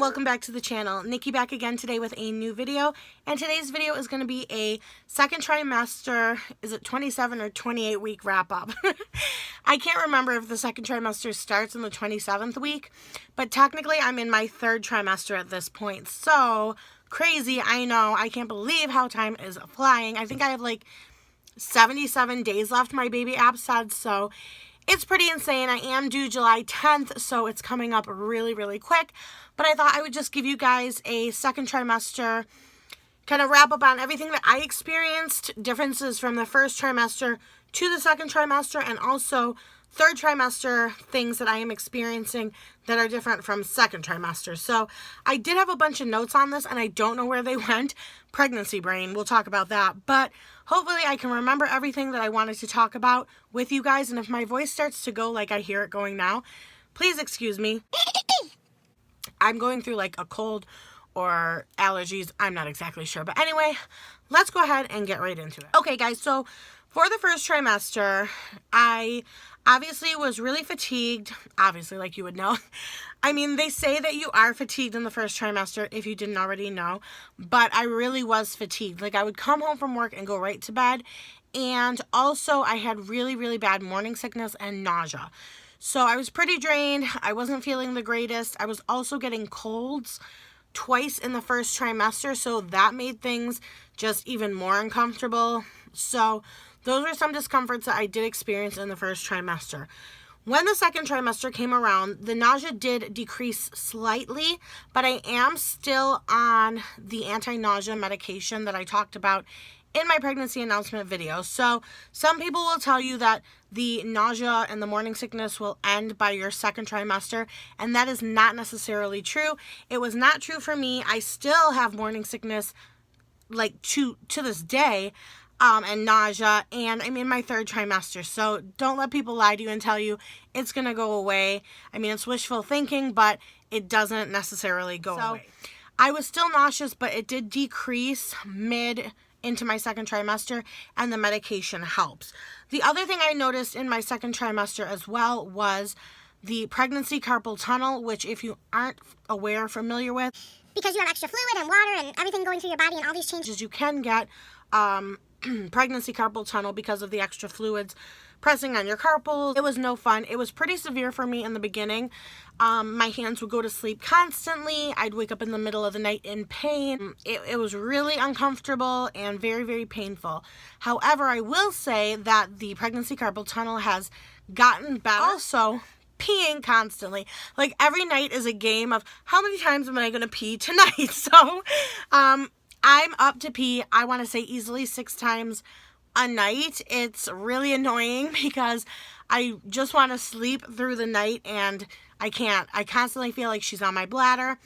welcome back to the channel. Nikki back again today with a new video, and today's video is going to be a second trimester, is it 27 or 28 week wrap up? I can't remember if the second trimester starts in the 27th week, but technically I'm in my third trimester at this point. So crazy, I know. I can't believe how time is flying. I think I have like 77 days left, my baby app said, so it's pretty insane. I am due July 10th, so it's coming up really, really quick. But I thought I would just give you guys a second trimester kind of wrap up on everything that I experienced, differences from the first trimester to the second trimester, and also third trimester things that I am experiencing that are different from second trimester. So I did have a bunch of notes on this, and I don't know where they went. Pregnancy brain, we'll talk about that. But hopefully I can remember everything that I wanted to talk about with you guys. And if my voice starts to go like I hear it going now, please excuse me. I'm going through like a cold or allergies. I'm not exactly sure. But anyway, let's go ahead and get right into it. Okay, guys, so for the first trimester, I obviously was really fatigued. Obviously, like you would know. I mean, they say that you are fatigued in the first trimester if you didn't already know. But I really was fatigued. Like, I would come home from work and go right to bed. And also, I had really, really bad morning sickness and nausea. So I was pretty drained. I wasn't feeling the greatest. I was also getting colds twice in the first trimester. So that made things just even more uncomfortable. So those were some discomforts that I did experience in the first trimester. When the second trimester came around, the nausea did decrease slightly, but I am still on the anti-nausea medication that I talked about in my pregnancy announcement video. So some people will tell you that the nausea and the morning sickness will end by your second trimester, and that is not necessarily true. It was not true for me. I still have morning sickness like to this day. And nausea, and I'm in my third trimester, so don't let people lie to you and tell you it's going to go away. I mean, it's wishful thinking, but it doesn't necessarily go away. I was still nauseous, but it did decrease mid into my second trimester, and the medication helps. The other thing I noticed in my second trimester as well was the pregnancy carpal tunnel, which if you aren't familiar with, because you have extra fluid and water and everything going through your body and all these changes, you can get pregnancy carpal tunnel because of the extra fluids pressing on your carpals. It was no fun. It was pretty severe for me in the beginning. My hands would go to sleep constantly. I'd wake up in the middle of the night in pain. It was really uncomfortable and very, very painful. However, I will say that the pregnancy carpal tunnel has gotten better. Also, peeing constantly. Like, every night is a game of how many times am I going to pee tonight? So, I'm up to pee, I want to say easily 6 times a night. It's really annoying because I just want to sleep through the night and I can't. I constantly feel like she's on my bladder,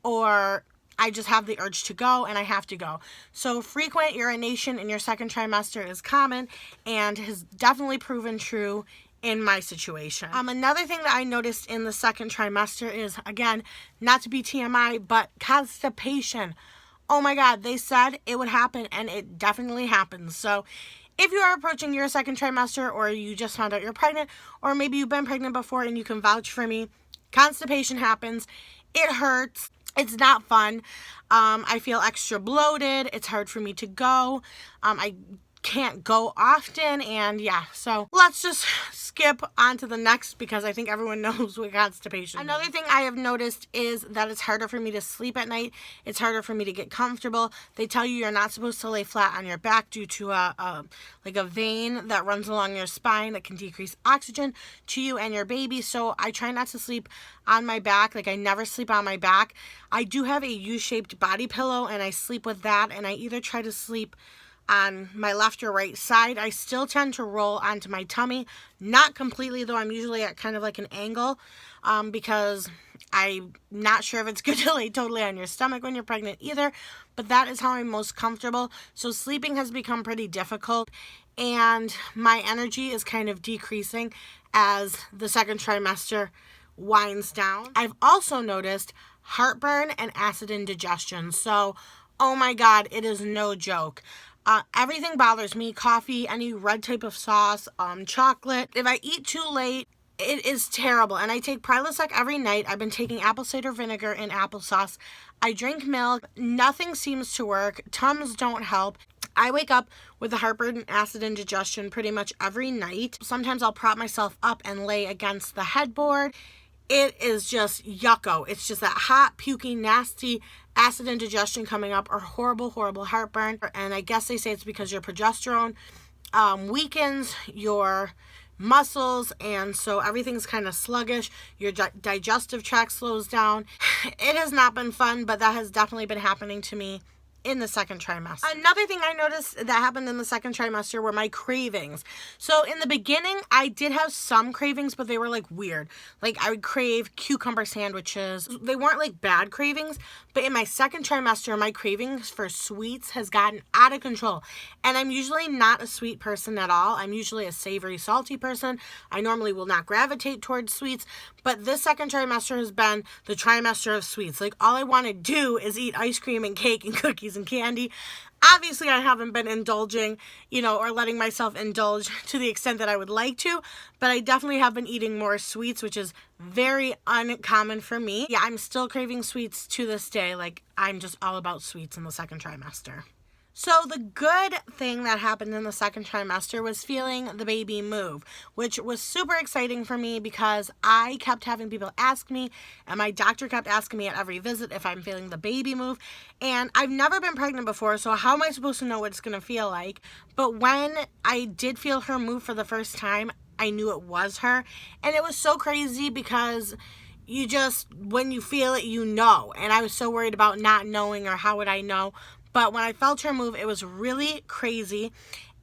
or I just have the urge to go and I have to go. So frequent urination in your second trimester is common and has definitely proven true in my situation. Another thing that I noticed in the second trimester is, again, not to be TMI, but constipation. Oh my God, they said it would happen, and it definitely happens. So if you are approaching your second trimester, or you just found out you're pregnant, or maybe you've been pregnant before and you can vouch for me, constipation happens. It hurts. It's not fun. I feel extra bloated. It's hard for me to go. I can't go often, and yeah, so let's just skip on to the next because I think everyone knows what constipation is. Another thing I have noticed is that it's harder for me to sleep at night. It's harder for me to get comfortable. They tell you you're not supposed to lay flat on your back due to a vein that runs along your spine that can decrease oxygen to you and your baby. So I try not to sleep on my back. Like, I never sleep on my back. I do have a U-shaped body pillow, and I sleep with that, and I either try to sleep on my left or right side. I still tend to roll onto my tummy, not completely though. I'm usually at kind of like an angle because I'm not sure if it's good to lay totally on your stomach when you're pregnant either, but that is how I'm most comfortable. So sleeping has become pretty difficult, and my energy is kind of decreasing as the second trimester winds down. I've also noticed heartburn and acid indigestion. So, oh my God, it is no joke. Everything bothers me. Coffee, any red type of sauce, chocolate. If I eat too late, It is terrible. And I take Prilosec every night. I've been taking apple cider vinegar and applesauce. I drink milk. Nothing seems to work. Tums don't help. I wake up with a heartburn, acid indigestion pretty much every night. Sometimes I'll prop myself up and lay against the headboard. It is just yucko. It's just that hot, puking, nasty acid indigestion coming up, or horrible, horrible heartburn. And I guess they say it's because your progesterone weakens your muscles, and so everything's kind of sluggish. Your digestive tract slows down. It has not been fun, but that has definitely been happening to me in the second trimester. Another thing I noticed that happened in the second trimester were my cravings. So in the beginning, I did have some cravings, but they were like weird. Like I would crave cucumber sandwiches. They weren't like bad cravings, but in my second trimester, my cravings for sweets has gotten out of control. And I'm usually not a sweet person at all. I'm usually a savory, salty person. I normally will not gravitate towards sweets, but this second trimester has been the trimester of sweets. Like all I want to do is eat ice cream and cake and cookies and candy. Obviously, I haven't been indulging, or letting myself indulge to the extent that I would like to, but I definitely have been eating more sweets, which is very uncommon for me. Yeah, I'm still craving sweets to this day. Like, I'm just all about sweets in the second trimester. So the good thing that happened in the second trimester was feeling the baby move, which was super exciting for me because I kept having people ask me, and my doctor kept asking me at every visit if I'm feeling the baby move. And I've never been pregnant before, so how am I supposed to know what it's going to feel like? But when I did feel her move for the first time, I knew it was her. And it was so crazy because when you feel it, you know. And I was so worried about not knowing, or how would I know? But when I felt her move, it was really crazy.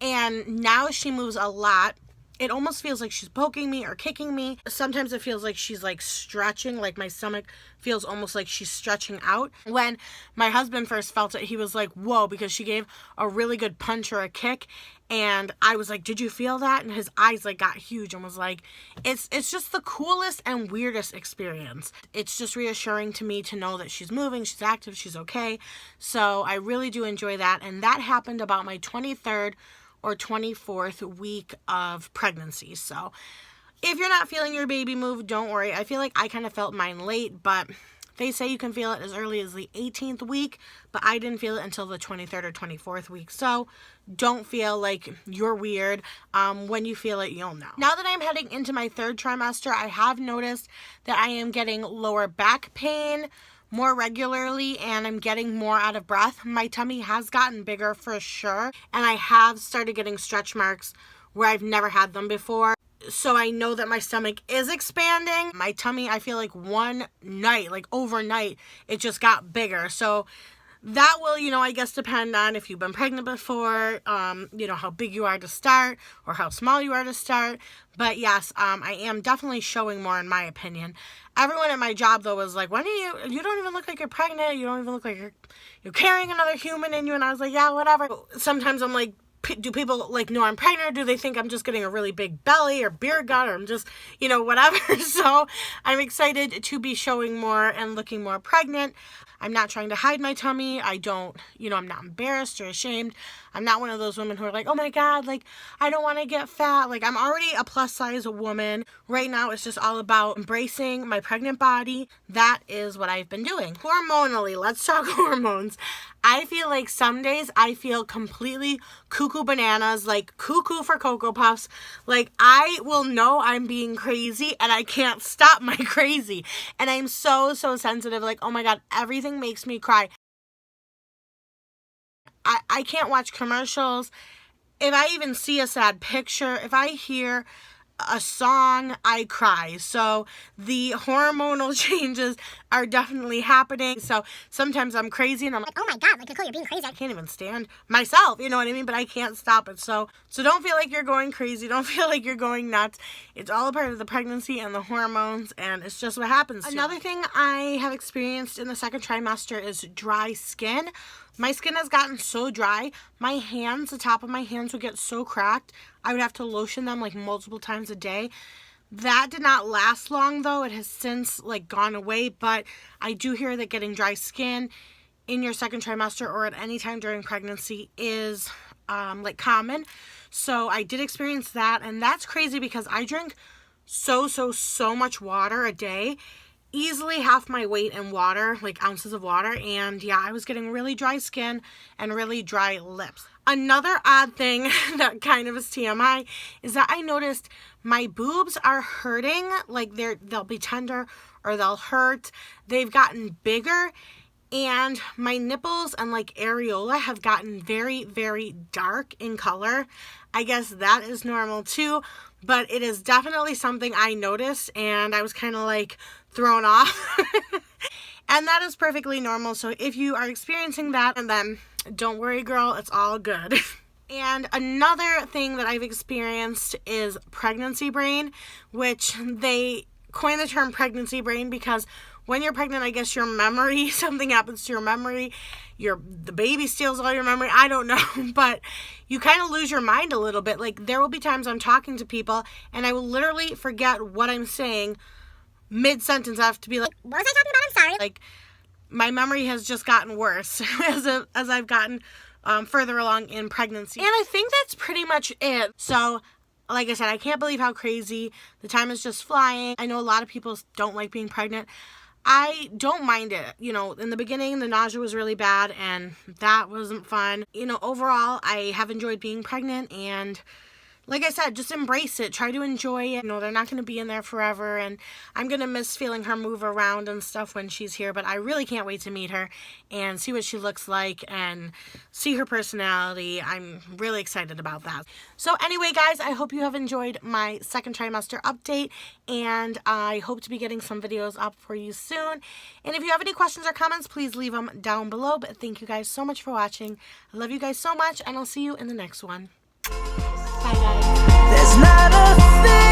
And now she moves a lot. It almost feels like she's poking me or kicking me. Sometimes it feels like she's like stretching, like my stomach feels almost like she's stretching out. When my husband first felt it, he was like, whoa, because she gave a really good punch or a kick. And I was like, did you feel that? And his eyes like got huge and was like, it's just the coolest and weirdest experience. It's just reassuring to me to know that she's moving, she's active, she's okay. So I really do enjoy that. And that happened about my 23rd or 24th week of pregnancy. So if you're not feeling your baby move, don't worry. I feel like I kind of felt mine late, but they say you can feel it as early as the 18th week, but I didn't feel it until the 23rd or 24th week. So don't feel like you're weird. When you feel it, you'll know. Now that I'm heading into my third trimester, I have noticed that I am getting lower back pain more regularly, and I'm getting more out of breath. My tummy has gotten bigger for sure, and I have started getting stretch marks where I've never had them before. So I know that my stomach is expanding. My tummy, I feel like one night, like overnight, it just got bigger. So that will, I guess depend on if you've been pregnant before, how big you are to start or how small you are to start. But yes, I am definitely showing more, in my opinion. Everyone at my job, though, was like, you don't even look like you're pregnant. You don't even look like you're carrying another human in you. And I was like, yeah, whatever. Sometimes I'm like, do people know I'm pregnant, or do they think I'm just getting a really big belly or beer gut, or I'm just, whatever. So I'm excited to be showing more and looking more pregnant. I'm not trying to hide my tummy. I don't, I'm not embarrassed or ashamed. I'm not one of those women who are like, oh my God, I don't want to get fat. I'm already a plus size woman. Right now, it's just all about embracing my pregnant body. That is what I've been doing. Hormonally, let's talk hormones. I feel like some days I feel completely cuckoo bananas, like cuckoo for Cocoa Puffs. I will know I'm being crazy and I can't stop my crazy. And I'm so sensitive. Oh my God, everything makes me cry. I can't watch commercials. If I even see a sad picture, if I hear a song, I cry. So the hormonal changes are definitely happening. So sometimes I'm crazy and I'm like, oh my God, Nicole, you're being crazy. I can't even stand myself, you know what I mean? But I can't stop it. So don't feel like you're going crazy. Don't feel like you're going nuts. It's all a part of the pregnancy and the hormones, and it's just what happens. Another thing I have experienced in the second trimester is dry skin. My skin has gotten so dry. My hands, the top of my hands would get so cracked. I would have to lotion them multiple times a day. That did not last long though. It has since gone away, but I do hear that getting dry skin in your second trimester or at any time during pregnancy is common. So I did experience that, and that's crazy because I drink so much water a day. Easily half my weight in water, like ounces of water. And yeah, I was getting really dry skin and really dry lips. Another odd thing that kind of is TMI is that I noticed my boobs are hurting. Like they'll be tender or they'll hurt. They've gotten bigger. And my nipples and like areola have gotten very dark in color. I guess that is normal too, but it is definitely something I noticed and I was kind of like thrown off. And that is perfectly normal. So if you are experiencing that, and then don't worry, girl, it's all good. And another thing that I've experienced is pregnancy brain, which they coined the term pregnancy brain because when you're pregnant, I guess your memory, something happens to your memory, the baby steals all your memory, I don't know, but you kind of lose your mind a little bit. Like there will be times I'm talking to people and I will literally forget what I'm saying mid-sentence. I have to be like, what was I talking about? I'm sorry. Like my memory has just gotten worse as I've gotten further along in pregnancy. And I think that's pretty much it. So like I said, I can't believe how crazy the time is just flying. I know a lot of people don't like being pregnant. I don't mind it. You know, in the beginning, the nausea was really bad and that wasn't fun. You know, overall, I have enjoyed being pregnant and like I said, just embrace it. Try to enjoy it. You know, they're not going to be in there forever and I'm going to miss feeling her move around and stuff when she's here, but I really can't wait to meet her and see what she looks like and see her personality. I'm really excited about that. So anyway, guys, I hope you have enjoyed my second trimester update and I hope to be getting some videos up for you soon. And if you have any questions or comments, please leave them down below. But thank you guys so much for watching. I love you guys so much and I'll see you in the next one. Bye, guys. There's not a thing